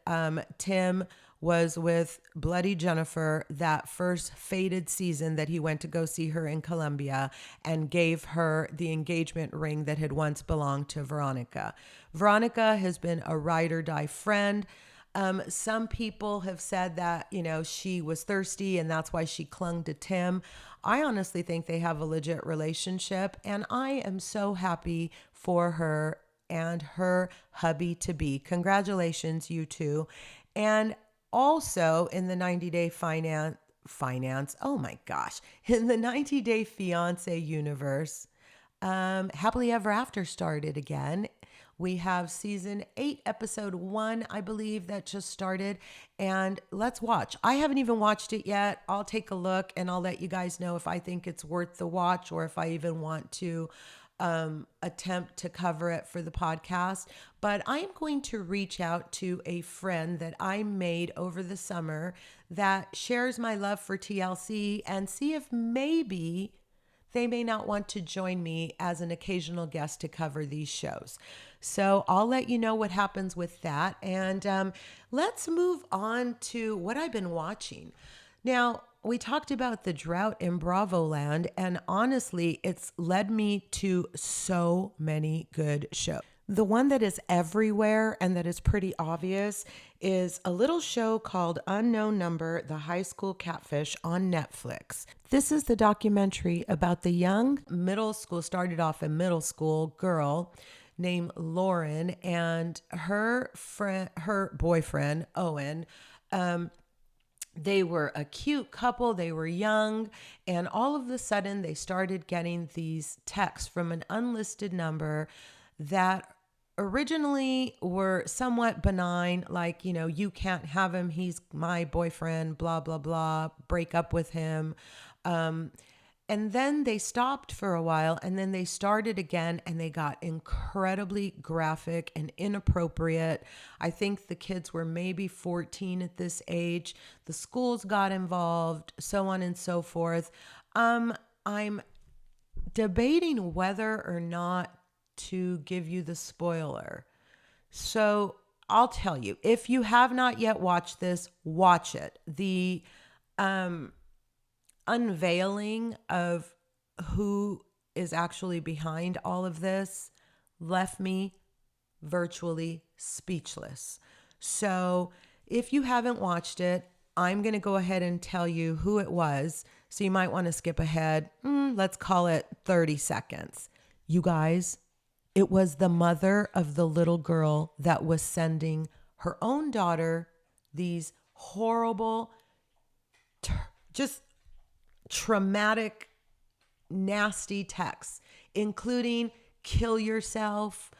Tim was with Bloody Jennifer, that first fated season that he went to go see her in Colombia and gave her the engagement ring that had once belonged to Veronica. Veronica has been a ride or die friend. Some people have said that, you know, she was thirsty and that's why she clung to Tim. I honestly think they have a legit relationship, and I am so happy for her and her hubby to be. Congratulations, you two. And also in the 90 Day finance, oh my gosh, in the 90 Day Fiancé universe, Happily Ever After started again We have season 8, episode 1, I believe, that just started. And let's watch. I haven't even watched it yet. I'll take a look and I'll let you guys know if I think it's worth the watch or if I even want to attempt to cover it for the podcast. But I am going to reach out to a friend that I made over the summer that shares my love for TLC and see if maybe they may not want to join me as an occasional guest to cover these shows. So I'll let you know what happens with that. And let's move on to what I've been watching. Now, we talked about the drought in Bravo Land, and honestly, it's led me to so many good shows. The one that is everywhere and that is pretty obvious is a little show called Unknown Number, The High School Catfish on Netflix. This is the documentary about the young started off a middle school girl named Lauren and her boyfriend, Owen. They were a cute couple. They were young. And all of a sudden, they started getting these texts from an unlisted number that originally were somewhat benign, like, you can't have him. He's my boyfriend, blah, blah, blah. Break up with him. And then they stopped for a while and then they started again and they got incredibly graphic and inappropriate. I think the kids were maybe 14 at this age. The schools got involved, so on and so forth. I'm debating whether or not to give you the spoiler. So I'll tell you, if you have not yet watched this, watch it. The unveiling of who is actually behind all of this left me virtually speechless. So if you haven't watched it, I'm going to go ahead and tell you who it was. So you might want to skip ahead. Let's call it 30 seconds. You guys, it was the mother of the little girl that was sending her own daughter these horrible, just traumatic, nasty texts, including kill yourself.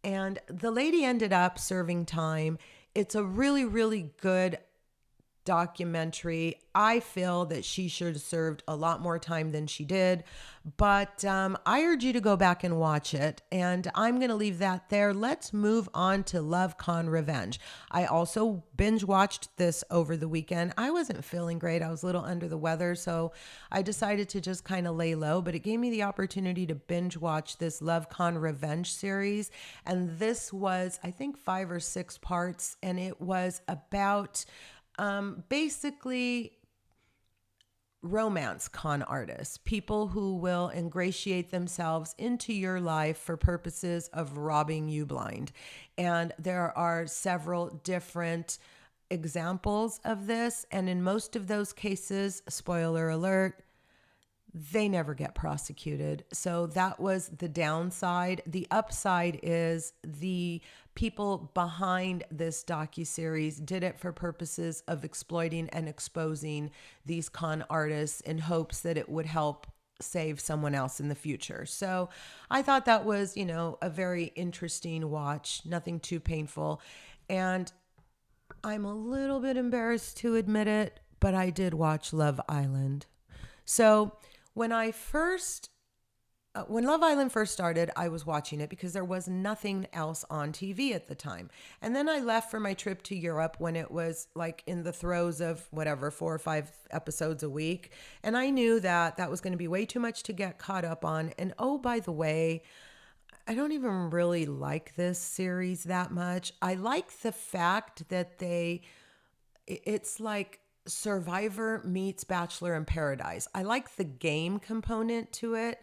And the lady ended up serving time. It's a really, really good documentary. I feel that she should have served a lot more time than she did, but I urge you to go back and watch it, and I'm going to leave that there. Let's move on to Love Con Revenge. I also binge watched this over the weekend. I wasn't feeling great. I was a little under the weather, so I decided to just kind of lay low, but it gave me the opportunity to binge watch this Love Con Revenge series, and this was, I think, 5 or 6 parts, and it was about basically romance con artists, people who will ingratiate themselves into your life for purposes of robbing you blind. And there are several different examples of this. And in most of those cases, spoiler alert, they never get prosecuted. So that was the downside. The upside is the people behind this docuseries did it for purposes of exploiting and exposing these con artists in hopes that it would help save someone else in the future. So I thought that was, a very interesting watch, nothing too painful. And I'm a little bit embarrassed to admit it, but I did watch Love Island. So when Love Island first started, I was watching it because there was nothing else on TV at the time. And then I left for my trip to Europe when it was like in the throes of 4 or 5 episodes a week. And I knew that was going to be way too much to get caught up on. And oh, by the way, I don't even really like this series that much. I like the fact that it's like Survivor meets Bachelor in Paradise. I like the game component to it,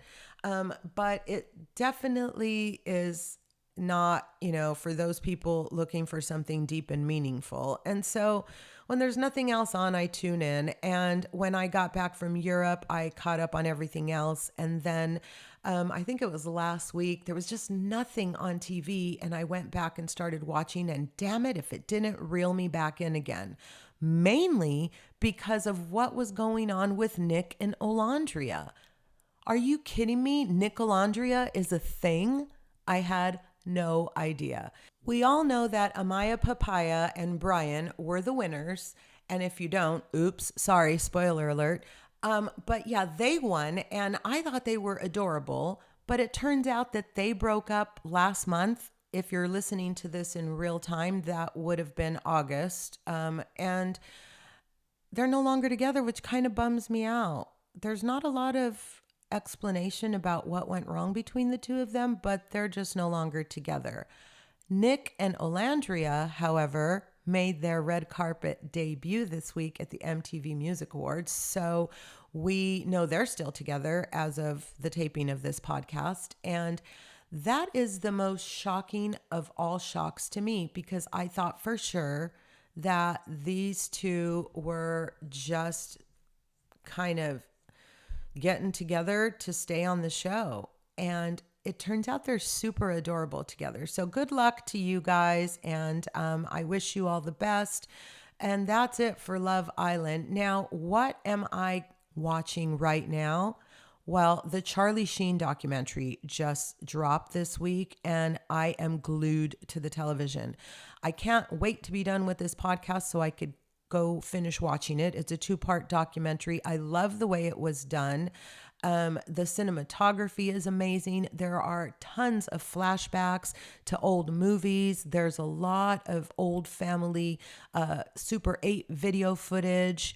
but it definitely is not, for those people looking for something deep and meaningful. And so when there's nothing else on, I tune in. And when I got back from Europe, I caught up on everything else. And then I think it was last week, there was just nothing on TV. And I went back and started watching. And damn it, if it didn't reel me back in again. Mainly because of what was going on with Nick and Olandria. Are you kidding me? Nick Olandria is a thing? I had no idea. We all know that Amaya Papaya and Brian were the winners. And if you don't, oops, sorry, spoiler alert. But yeah, they won, and I thought they were adorable. But it turns out that they broke up last month. If you're listening to this in real time, that would have been August. And they're no longer together, which kind of bums me out. There's not a lot of explanation about what went wrong between the two of them, but they're just no longer together. Nick and Olandria, however, made their red carpet debut this week at the MTV Music Awards. So we know they're still together as of the taping of this podcast. And that is the most shocking of all shocks to me, because I thought for sure that these two were just kind of getting together to stay on the show. And it turns out they're super adorable together. So good luck to you guys. And I wish you all the best. And that's it for Love Island. Now, what am I watching right now? Well, the Charlie Sheen documentary just dropped this week, and I am glued to the television. I can't wait to be done with this podcast so I could go finish watching it. It's a 2-part documentary. I love the way it was done. The cinematography is amazing. There are tons of flashbacks to old movies. There's a lot of old family Super 8 video footage.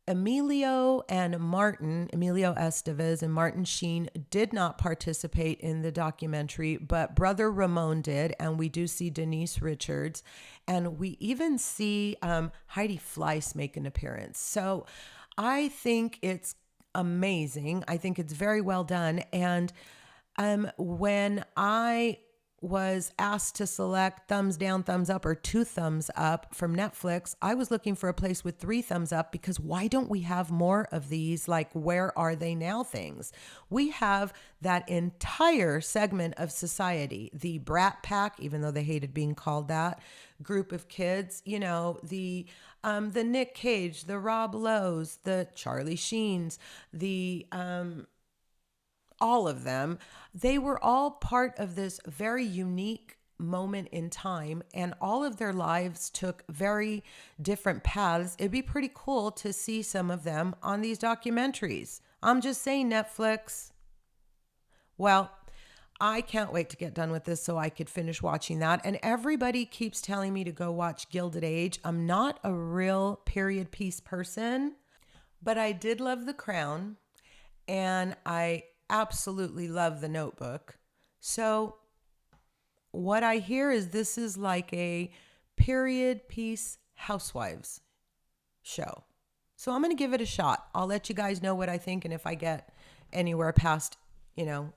Emilio Estevez and Martin Sheen did not participate in the documentary, but brother Ramon did, and we do see Denise Richards, and we even see Heidi Fleiss make an appearance. So I think it's amazing. I think it's very well done. And when I was asked to select thumbs down, thumbs up, or 2 thumbs up from Netflix, I was looking for a place with 3 thumbs up, because why don't we have more of these, like, where are they now things? We have that entire segment of society, the Brat Pack, even though they hated being called that, group of kids, you know, the Nick Cage, the Rob Lowe's, the Charlie Sheens, the all of them, they were all part of this very unique moment in time, and all of their lives took very different paths. It'd be pretty cool to see some of them on these documentaries. I'm just saying, Netflix. Well, I can't wait to get done with this so I could finish watching that. And everybody keeps telling me to go watch Gilded Age. I'm not a real period piece person, but I did love The Crown, and I absolutely love The Notebook. So what I hear is this is like a period piece housewives show. So I'm going to give it a shot. I'll let you guys know what I think, and if I get anywhere past,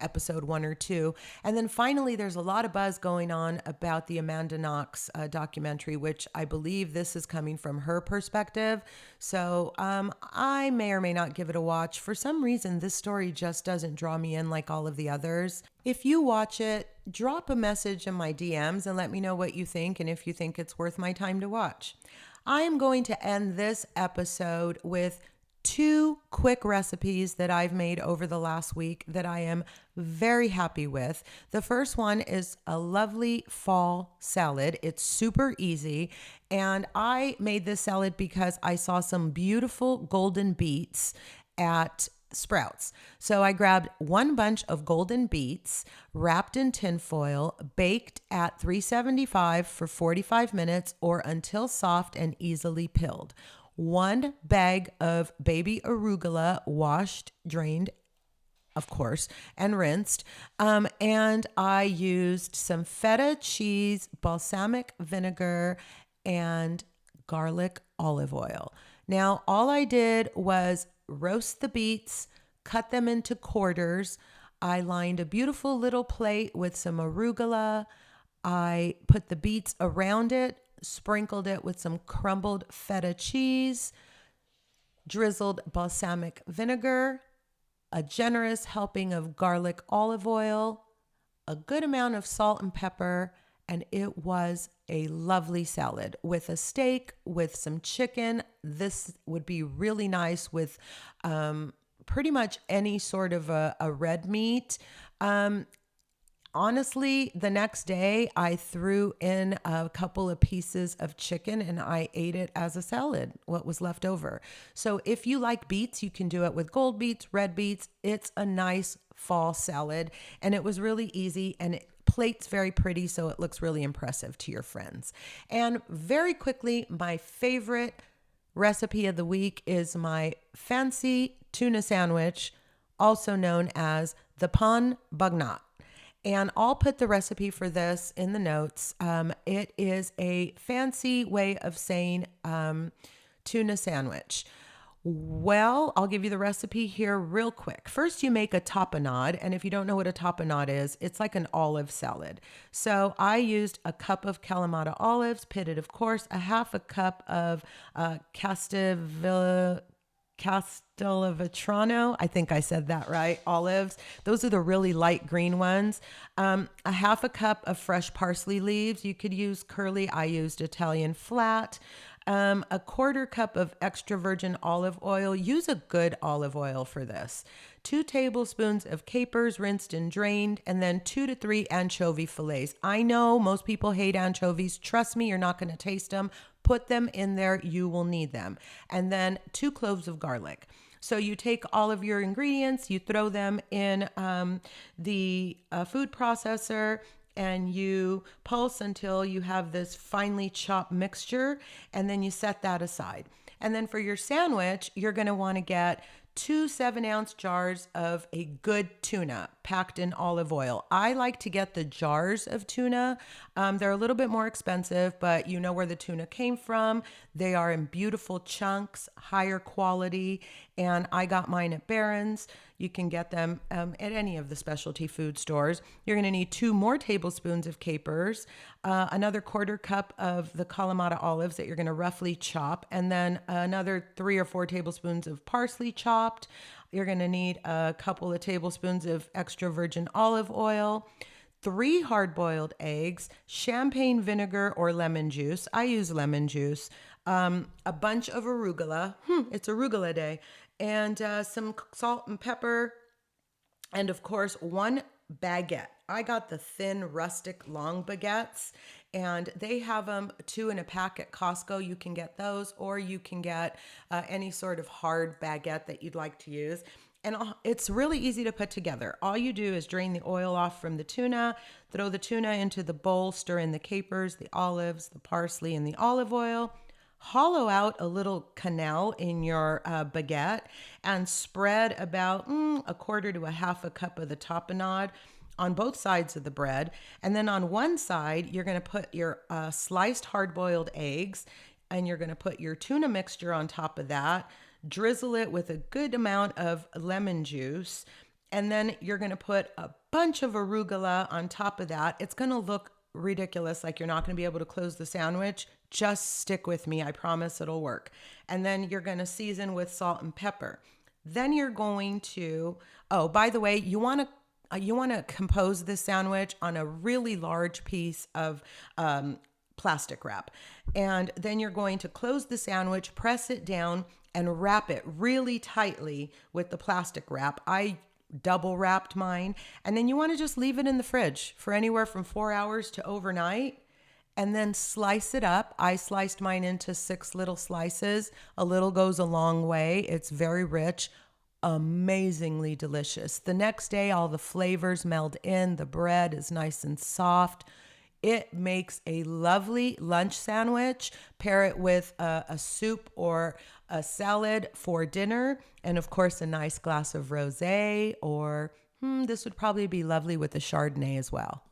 episode 1 or 2. And then finally, there's a lot of buzz going on about the Amanda Knox documentary, which I believe this is coming from her perspective. So I may or may not give it a watch. For some reason, this story just doesn't draw me in like all of the others. If you watch it, drop a message in my DMs and let me know what you think and if you think it's worth my time to watch. I am going to end this episode with 2 quick recipes that I've made over the last week that I am very happy with. The first one is a lovely fall salad. It's super easy. And I made this salad because I saw some beautiful golden beets at Sprouts. So I grabbed 1 bunch of golden beets, wrapped in tinfoil, baked at 375 for 45 minutes or until soft and easily peeled. 1 bag of baby arugula, washed, drained, of course, and rinsed. And I used some feta cheese, balsamic vinegar, and garlic olive oil. Now, all I did was roast the beets, cut them into quarters. I lined a beautiful little plate with some arugula. I put the beets around it, sprinkled it with some crumbled feta cheese, drizzled balsamic vinegar, a generous helping of garlic olive oil, a good amount of salt and pepper, and it was a lovely salad with a steak, with some chicken. This would be really nice with pretty much any sort of a red meat. Honestly, the next day I threw in a couple of pieces of chicken and I ate it as a salad, what was left over. So if you like beets, you can do it with gold beets, red beets. It's a nice fall salad and it was really easy and it plates very pretty, so it looks really impressive to your friends. And very quickly, my favorite recipe of the week is my fancy tuna sandwich, also known as the pan bagnat. And I'll put the recipe for this in the notes. It is a fancy way of saying tuna sandwich. Well, I'll give you the recipe here real quick. First, you make a tapenade. And if you don't know what a tapenade is, it's like an olive salad. So I used a cup of Kalamata olives, pitted, of course, a half a cup of Castelvetrano. I think I said that right. Olives. Those are the really light green ones. A half a cup of fresh parsley leaves. You could use curly. I used Italian flat. A quarter cup of extra virgin olive oil. Use a good olive oil for this. 2 tablespoons of capers, rinsed and drained, and then 2 to 3 anchovy fillets. I know most people hate anchovies. Trust me, you're not going to taste them. Put them in there. You will need them. And then 2 cloves of garlic. So you take all of your ingredients, you throw them in the food processor, and you pulse until you have this finely chopped mixture, and then you set that aside. And then for your sandwich, you're going to want to get 2 7-ounce jars of a good tuna packed in olive oil. I like to get the jars of tuna. They're a little bit more expensive, but you know where the tuna came from. They are in beautiful chunks, higher quality, and I got mine at Barron's. You can get them at any of the specialty food stores. You're going to need 2 more tablespoons of capers, another quarter cup of the Kalamata olives that you're going to roughly chop, and then another 3 or 4 tablespoons of parsley chopped. You're going to need a couple of tablespoons of extra virgin olive oil, 3 hard-boiled eggs, champagne vinegar or lemon juice. I use lemon juice. A bunch of arugula. It's arugula day. And some salt and pepper. And of course, 1 baguette. I got the thin, rustic, long baguettes. And they have them 2 in a pack at Costco. You can get those, or you can get any sort of hard baguette that you'd like to use. And it's really easy to put together. All you do is drain the oil off from the tuna, throw the tuna into the bowl, stir in the capers, the olives, the parsley, and the olive oil. Hollow out a little canal in your baguette and spread about a quarter to a half a cup of the tapenade on both sides of the bread. And then on one side, you're going to put your sliced hard-boiled eggs, and you're going to put your tuna mixture on top of that. Drizzle it with a good amount of lemon juice, and then you're going to put a bunch of arugula on top of that. It's going to look ridiculous, like you're not going to be able to close the sandwich. Just stick with me. I promise it'll work. And then you're going to season with salt and pepper. Then you're going to, oh, by the way, you want to compose this sandwich on a really large piece of plastic wrap. And then you're going to close the sandwich, press it down, and wrap it really tightly with the plastic wrap. I double wrapped mine. And then you want to just leave it in the fridge for anywhere from 4 hours to overnight, and then slice it up. I sliced mine into 6 little slices. A little goes a long way. It's very rich, amazingly delicious. The next day, all the flavors meld in. The bread is nice and soft. It makes a lovely lunch sandwich. Pair it with a soup or a salad for dinner. And of course, a nice glass of rosé, or this would probably be lovely with a Chardonnay as well.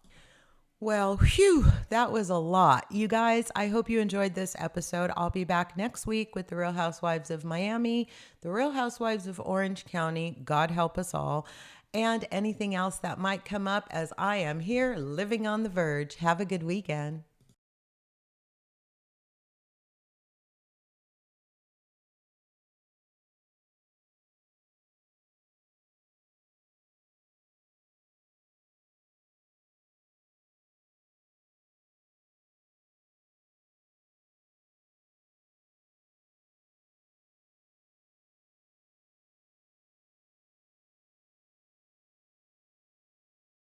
Well, phew, that was a lot. You guys, I hope you enjoyed this episode. I'll be back next week with the Real Housewives of Miami, the Real Housewives of Orange County, God help us all, and anything else that might come up as I am here living on the verge. Have a good weekend.